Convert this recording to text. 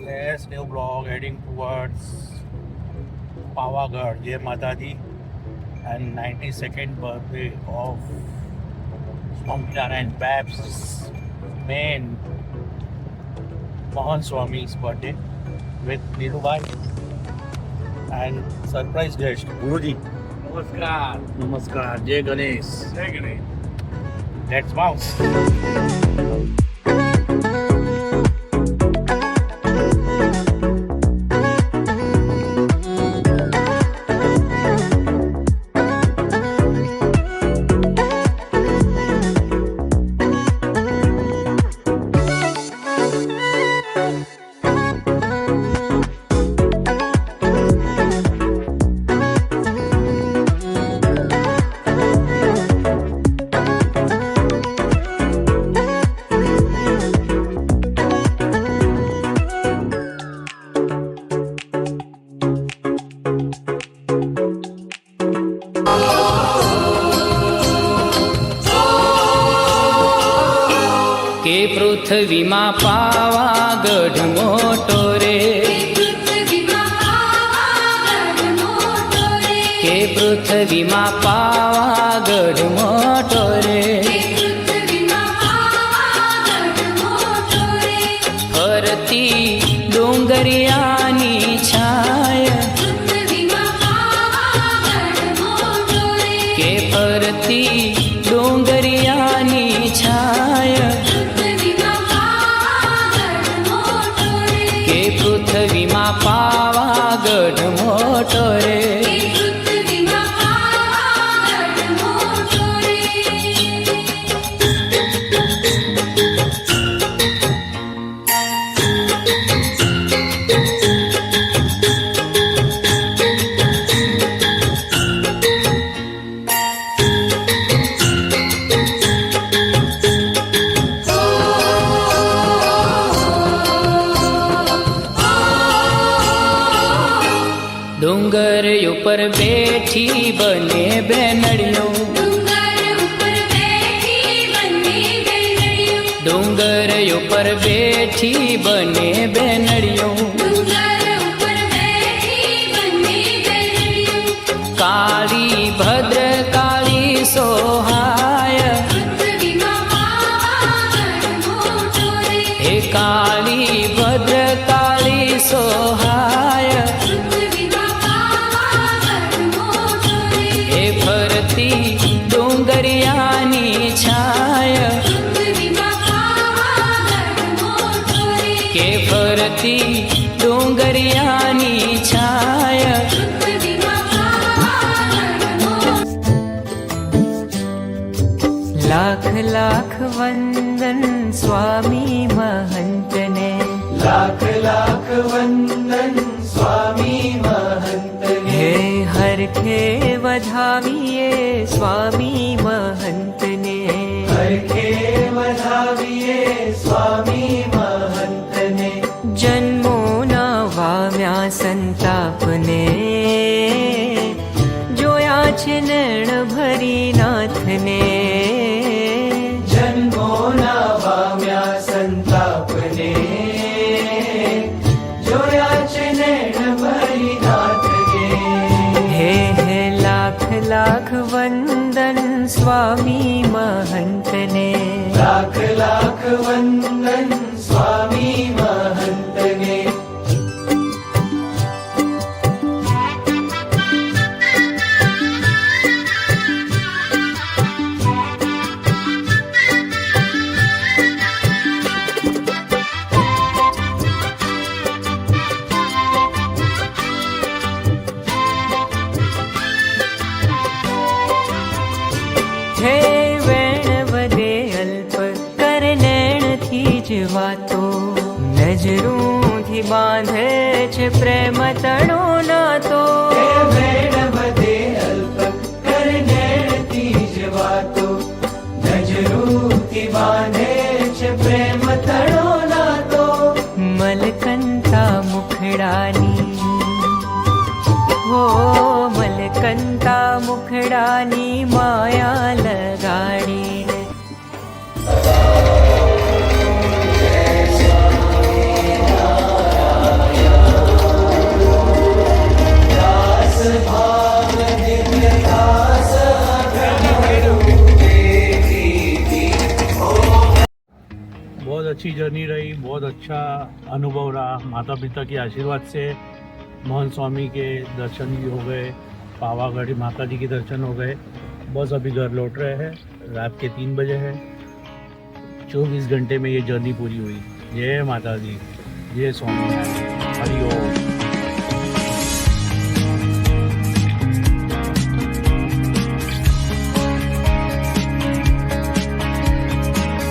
Yes, new vlog heading towards Pavagadh, Jai Mataji, and 92nd birthday of Swaminarayan Babs, main Mohan Swami's birthday with Nirubai and surprise guest Guruji. Namaskar. Namaskar, Jai Ganesh. Jai Ganesh. Let's bounce. કે પૃથ્વીમાં પાવાગઢ મોટો રે, કે પૃથ્વીમાં પાવાગઢ મોટો રે, ફરતી ડુંગરિયાની છાય, કે ફરતી ડુંગરિયાની છાય, કે પૃથ્વીમાં પાવાગઢ મોટો રે. ડુંગર ઉપર બેઠી બને બેનડીઓ, ડુંગર ઉપર બેઠી બને બેનડીઓ, કાળી ભદ્ર કાળી સોહાય, હે કાળી ભદ્ર કાળી સોહાય, હે ફરતી ડુંગરિયાની છાય, કે ફરતી ડુંગરિયાની છાય. લાખ લાખ વંદન સ્વામી મહંતને, લાખ લાખ વંદન સ્વામી મહંતને, હે હરખે વધાવીએ સ્વામી મહંતને, હરખે વધાવીએ સ્વામી મહંતને, જન્મોના વામ્યા સંતાપને, જોયા છે નૈણ ભરી નાથને, જન્મોના વામ્યા સંતાપને, જોયા છે નૈણ ભરી નાથને. હે હે લાખ લાખ વંદન સ્વામી મહંતને, લાખ લાખ વંદન સ્વામી મહંતને. હે વેણ વધે અલ્પ કર નૈણથી જ વાતો, નજરોથી બાંધે છે પ્રેમ તણો નાતો, હે વેણ વધે અલ્પ કર નૈણથી જ વાતો, નજરૂથી બાંધે છે પ્રેમ તણો નાતો. મલકંતા મુખડાની, હો મલકંતા મુખડાની માયા લગાડીને, अच्छी जर्नी रही, बहुत अच्छा अनुभव रहा। माता पिता के आशीर्वाद से मोहन स्वामी के दर्शन भी हो गए, पावागढ़ माता जी के दर्शन हो गए। बस अभी घर लौट रहे हैं, रात के 3 बजे है। 24 घंटे में ये जर्नी पूरी हुई। जय माता दी, जय स्वामी, हरि ओम।